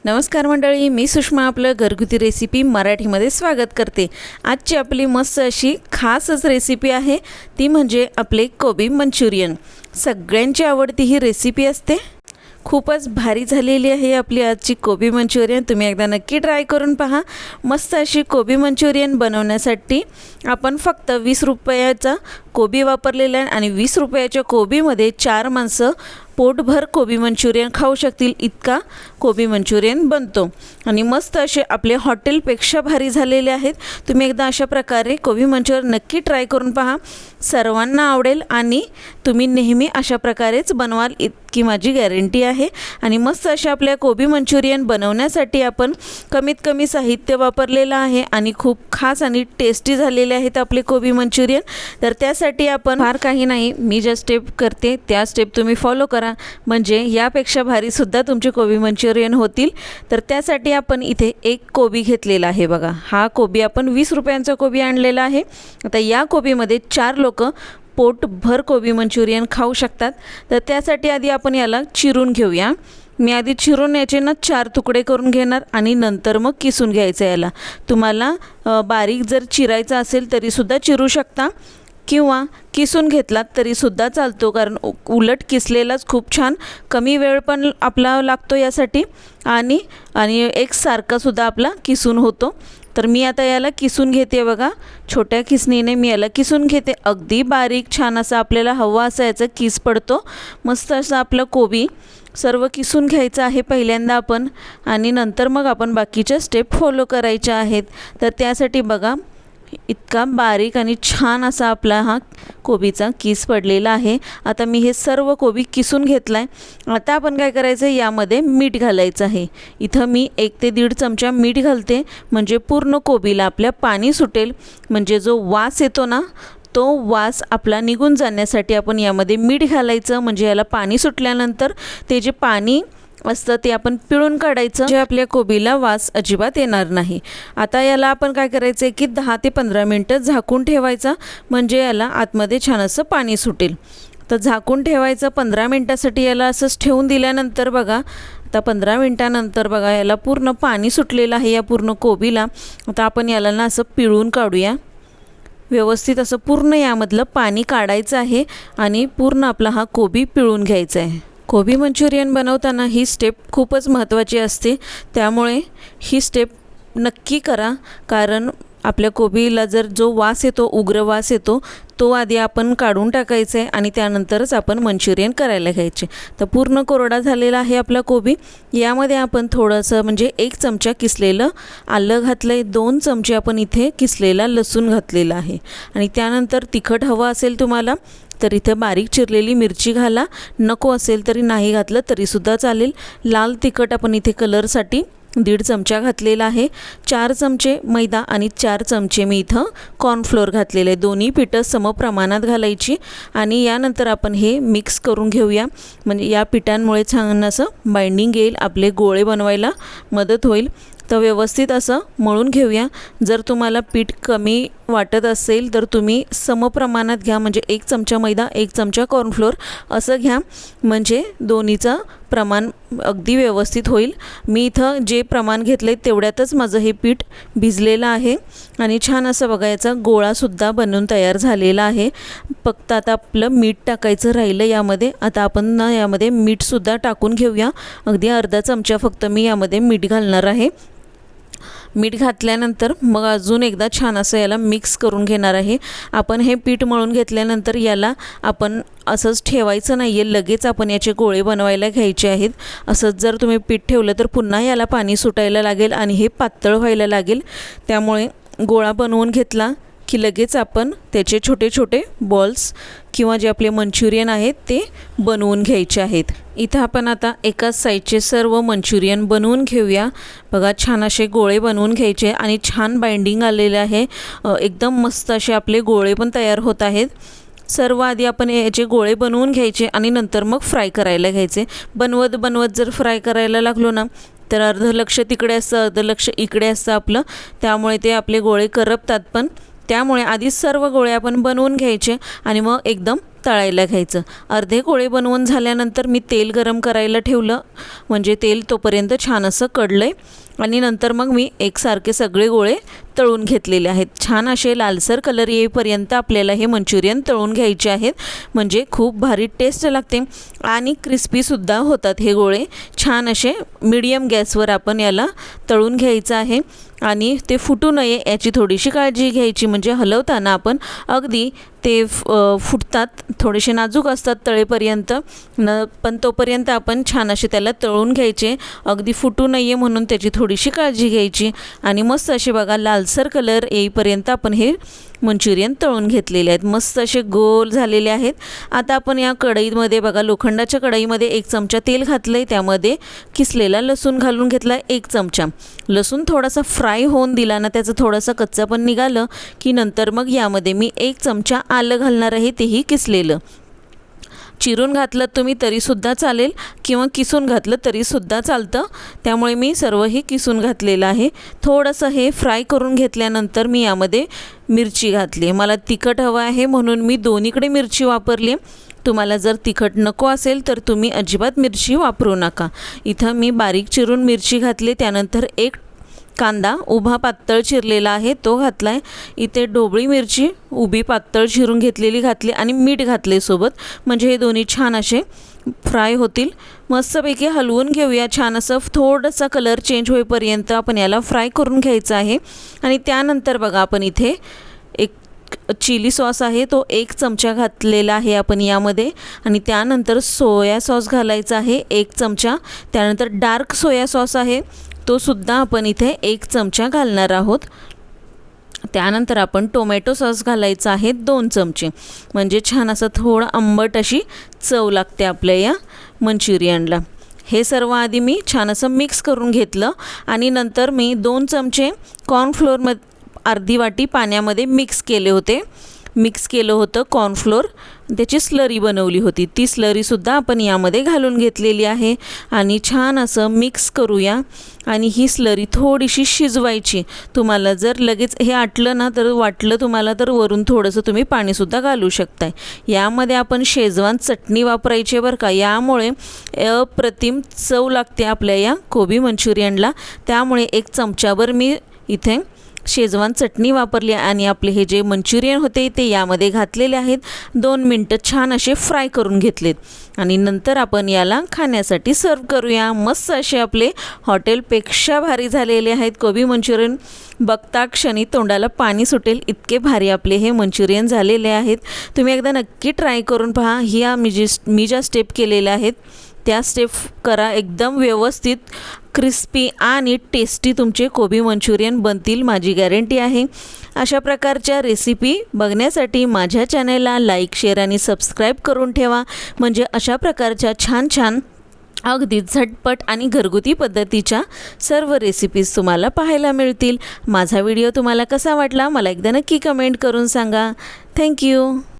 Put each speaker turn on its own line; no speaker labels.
नमस्कार मंडळी, मी सुषमा आपलं घरगुती रेसिपी मराठीमध्ये स्वागत करते। आजची आपली मस्त अशी खासच रेसिपी आहे, ती म्हणजे आपले कोबी मंचुरियन। सगळ्यांची आवडती ही रेसिपी असते। खूपच भारी झालेली आहे आपली आजची कोबी मंचुरियन। तुम्ही एकदा नक्की ट्राय करून पहा। मस्त अशी कोबी मंचुरियन बनवण्यासाठी आपण फक्त 20 रुपयाचा कोबी वापरलेला आहे आणि 20 रुपयाच्या कोबीमध्ये 4 माणसं पोटभर कोबी मंचुरियन खाऊ शकतील इतका कोबी मंचुरियन बनतो आणि मस्त असे आपले हॉटेलपेक्षा भारी झालेले आहेत। तुम्ही एकदा अशा प्रकारे कोबी मंचुरियन नक्की ट्राय करून पहा, सर्वांना आवडेल आणि तुम्ही नेहमी अशा प्रकारेच बनवाल इतकी माझी गॅरंटी आहे। आणि मस्त अशा आपल्या कोबी मंचुरियन बनवण्यासाठी आपण कमीत कमी साहित्य वापरलेलं आहे आणि खूप खास आणि टेस्टी झालेले आहेत आपले कोबी मंचुरियन। तर त्यासाठी आपण फार काही नाही, मी ज्या स्टेप करते त्या स्टेप तुम्ही फॉलो करा, म्हणजे यापेक्षा भारी सुद्धा तुमचे कोबी मंचुरियन होतील। तर त्यासाठी आपण इथे एक कोबी घेतलेला आहे बघा। हा कोबी आपण 20 रुपयांचा कोबी आणलेला आहे। आता या कोबीमध्ये 4 लोक पोटभर कोबी मंचुरियन खाऊ शकतात। तर त्यासाठी आधी आपण याला चिरून घेऊया। मी आधी चिरून याचे 4 तुकडे करून घेणार आणि नंतर मग किसून घ्यायचं याला। तुम्हाला बारीक जर चिरायचं असेल तरी सुद्धा चिरू शकता किंवा किसून घेतलात तरी सुद्धा चालतो, कारण उलट किसलेलाच खूप छान कमी वेळ पण आपला लागतो यासाठी आणि एक सारखा सुद्धा आपला किसून होतो। तर मी आता याला किसून घेते बघा, छोट्या किसणीने मी याला किसून घेते। अगदी बारीक छान असा आपल्याला हवा असा याचा किस पडतो। मस्त असं आपलं कोबी सर्व किसून घ्यायचं आहे पहिल्यांदा आपण आणि नंतर मग आपण बाकीच्या स्टेप फॉलो करायच्या आहेत। तर त्यासाठी बघा इतका बारीक आणि छान असा आपला हा कोबीचा किस पडलेला आहे। आता मी हे सर्व कोबी किसून घेतला आहे। आता आपण काय करायचं, यामध्ये मीठ घालायचं आहे। इथं मी 1 ते 1.5 चमचा मीठ घालते, म्हणजे पूर्ण कोबीला आपल्या पाणी सुटेल, म्हणजे जो वास येतो ना तो वास आपला निघून जाण्यासाठी आपण यामध्ये मीठ घालायचं। म्हणजे याला पाणी सुटल्यानंतर ते जे पाणी असतं ते आपण पिळून काढायचं, जे आपल्या कोबीला वास अजिबात येणार नाही। आता याला आपण काय करायचं की 10 ते 15 मिनटं झाकून ठेवायचा, म्हणजे याला आतमध्ये छान असं पाणी सुटेल। तर झाकून ठेवायचं 15 मिनटासाठी। याला असंच ठेवून दिल्यानंतर बघा, आता 15 मिनटानंतर बघा याला पूर्ण पाणी सुटलेलं आहे या पूर्ण कोबीला। आता आपण याला ना असं पिळून काढूया, व्यवस्थित असं पूर्ण यामधलं पाणी काढायचं आहे आणि पूर्ण आपला हा कोबी पिळून घ्यायचा आहे। कोबी मंचुरियन बनवताना ही स्टेप खूपच महत्त्वाची असते, त्यामुळे ही स्टेप नक्की करा, कारण आपल्या कोबीला जर जो वास येतो, उग्र वास येतो, तो आधी आपण काढून टाकायचा आहे आणि त्यानंतरच आपण मंचुरियन करायला घ्यायचे। तर पूर्ण कोरडा झालेला आहे आपला कोबी। यामध्ये आपण थोडंसं म्हणजे 1 चमचा किसलेलं आलं घातलं आहे, 2 चमचे आपण इथे किसलेला लसूण घातलेला आहे आणि त्यानंतर तिखट हवं असेल तुम्हाला तर इथे बारीक चिरलेली मिरची घाला, नको असेल तरी नाही घातलं तरीसुद्धा चालेल। लाल तिखट आपण इथे कलरसाठी 1.5 चमचा घातलेला आहे। 4 चमचे मैदा आणि 4 चमचे मी इथं कॉर्नफ्लोअर घातलेले आहे। दोन्ही पिठं समप्रमाणात घालायची आणि यानंतर आपण हे मिक्स करून घेऊया, म्हणजे या पिठांमुळे छान असं बाइंडिंग येईल, आपले गोळे बनवायला मदत होईल। तर व्यवस्थित असं मळून घेऊया। जर तुम्हाला पीठ कमी वाटत असेल तर तुम्ही समप्रमाणात घ्या, म्हणजे 1 चमचा मैदा 1 चमचा कॉर्नफ्लोअर असं घ्या, म्हणजे दोन्हीचं प्रमाण अगदी व्यवस्थित होईल। मी इथं जे प्रमाण घेतले तेवढ्यातच माझं हे पीठ भिजलेलं आहे आणि छान असं बघा याचा गोळासुद्धा बनवून तयार झालेला आहे। फक्त आता आपलं मीठ टाकायचं राहिलं यामध्ये। आता आपण यामध्ये मीठसुद्धा टाकून घेऊया, अगदी अर्धा चमचा फक्त मी यामध्ये मीठ घालणार आहे। मीठ घातल्यानंतर मग अजून एकदा छान असं याला मिक्स करून घेणार आहे। आपण हे पीठ मळून घेतल्यानंतर याला आपण असंच ठेवायचं नाही आहे, लगेच आपण याचे गोळे बनवायला घ्यायचे आहेत। असंच जर तुम्ही पीठ ठेवलं तर पुन्हा याला पाणी सुटायला लागेल आणि हे पातळ व्हायला लागेल। त्यामुळे गोळा बनवून घेतला की लगेच आपण त्याचे छोटे छोटे बॉल्स किंवा जे आपले मंचुरियन आहेत ते बनवून घ्यायचे आहेत। इथं आपण आता एकाच साईडचे सर्व मंचुरियन बनवून घेऊया। बघा छान असे गोळे बनवून घ्यायचे आणि छान बाइंडिंग आलेले आहे, एकदम मस्त असे आपले गोळे पण तयार होत आहेत। सर्व आधी आपण याचे गोळे बनवून घ्यायचे आणि नंतर मग फ्राय करायला घ्यायचे। बनवत जर फ्राय करायला लागलो ना तर अर्ध लक्ष तिकडे असतं, अर्ध लक्ष इकडे असतं आपलं, त्यामुळे ते आपले गोळे करपतात पण। त्यामुळे आधी सर्व गोळे आपण बनवून घ्यायचे आणि मग एकदम तळायला घ्यायचं। अर्धे गोळे बनवून झाल्यानंतर मी तेल गरम करायला ठेवलं, म्हणजे तेल तोपर्यंत छान असं कडलं आहे आणि नंतर मग मी एकसारखे सगळे गोळे तळून घेतलेले आहेत। छान असे लालसर कलर येईपर्यंत आपल्याला हे मंचुरियन तळून घ्यायचे आहेत, म्हणजे खूप भारी टेस्ट लागते आणि क्रिस्पीसुद्धा होतात हे गोळे। छान असे मीडियम गॅसवर आपण याला तळून घ्यायचं आहे आणि ते फुटू नये याची थोडीशी काळजी घ्यायची, म्हणजे हलवताना आपण अगदी ते फुटतात, थोडेसे नाजूक असतात तळेपर्यंत पण तोपर्यंत आपण छान असे त्याला तळून घ्यायचे, अगदी फुटू नये म्हणून त्याची थोडीशी काळजी घ्यायची आणि मस्त असे बघा लालसर कलर येईपर्यंत आपण हे मंचुरियन तळून घेतलेले आहेत, मस्त असे गोल झालेले आहेत। आता आपण या कढईमध्ये बघा, लोखंडाच्या कढईमध्ये 1 चमचा तेल घातलं आहे, त्यामध्ये किसलेला लसूण घालून घेतला 1 चमचा। लसूण थोडासा फ्राय होऊन दिला ना, त्याचं थोडासा कच्चा पण निघालं की नंतर मग यामध्ये मी 1 चमचा आलं घालणार आहे, तेही किसलेलं। चिरून घातलं तुम्ही तरीसुद्धा चालेल किंवा किसून घातलं तरीसुद्धा चालतं, त्यामुळे मी सर्वही किसून घातलेलं आहे। थोडंसं हे फ्राय करून घेतल्यानंतर मी यामध्ये मिरची घातली आहे, मला तिखट हवं आहे म्हणून मी दोन्हीकडे मिरची वापरली। तुम्हाला जर तिखट नको असेल तर तुम्ही अजिबात मिरची वापरू नका। इथं मी बारीक चिरून मिरची घातली, त्यानंतर 1 कांदा उभा पातळ चिरलेला आहे तो घातला आहे। इथे ढोबळी मिरची उभी पातळ चिरून घेतलेली घातली आणि मीठ घातले सोबत, म्हणजे हे दोन्ही छान असे फ्राय होतील। मस्तपैकी हलवून घेऊया, छान असं थोडासा कलर चेंज होईपर्यंत आपण याला फ्राय करून घ्यायचं आहे। आणि त्यानंतर बघा आपण इथे एक चिली सॉस आहे तो 1 चमचा घातलेला आहे आपण यामध्ये आणि त्यानंतर सोया सॉस घालायचा आहे 1 चमचा। त्यानंतर डार्क सोया सॉस आहे तो सुद्धा आपण इथे 1 चमचा घालणार आहोत। त्यानंतर आपण टोमॅटो सॉस घालायचा आहे 2 चमचे, म्हणजे छान असं थोडं आंबट अशी चव लागते आपल्या या मंचुरियनला। हे सर्व आधी मी छान असं मिक्स करून घेतलं आणि नंतर मी 2 चमचे कॉर्नफ्लोअर अर्धी वाटी पाण्यामध्ये मिक्स केलं होतं कॉर्नफ्लोअर, त्याची स्लरी बनवली होती, ती स्लरीसुद्धा आपण यामध्ये घालून घेतलेली आहे आणि छान असं मिक्स करूया। आणि ही स्लरी थोडीशी शिजवायची, तुम्हाला जर लगेच हे आटलं ना तर वाटलं तुम्हाला तर वरून थोडंसं तुम्ही पाणीसुद्धा घालू शकताय। यामध्ये आपण शेजवान चटणी वापरायची बरं का, यामुळे अप्रतिम चव लागते आपल्या या कोबी मंचुरियनला, त्यामुळे 1 चमचाभर मी इथे शेजवान चटणी वापरली आणि आपले हे जे मंचुरियन होते ते यामध्ये घातलेले आहेत। 2 मिनटं छान असे फ्राय करून घेतलेत आणि नंतर आपण याला खाण्यासाठी सर्व करूया। मस्त असे आपले हॉटेलपेक्षा भारी झालेले आहेत कोबी मंचुरियन, बघता क्षणी तोंडाला पाणी सुटेल इतके भारी आपले हे मंचुरियन झालेले आहेत। तुम्ही एकदा नक्की ट्राय करून पहा, मी ज्या स्टेप केलेल्या आहेत त्या स्टेप करा, एकदम व्यवस्थित क्रिस्पी आणि टेस्टी तुमचे कोबी मंचुरियन बनतील, माझी गॅरंटी आहे। अशा प्रकारच्या रेसिपी बघण्यासाठी माझ्या चॅनलला लाईक, शेअर आणि सबस्क्राईब करून ठेवा, म्हणजे अशा प्रकारच्या छान छान अगदी झटपट आणि घरगुती पद्धतीच्या सर्व रेसिपीज तुम्हाला पाहायला मिळतील। माझा व्हिडिओ तुम्हाला कसा वाटला मला एकदा नक्की कमेंट करून सांगा। थँक्यू।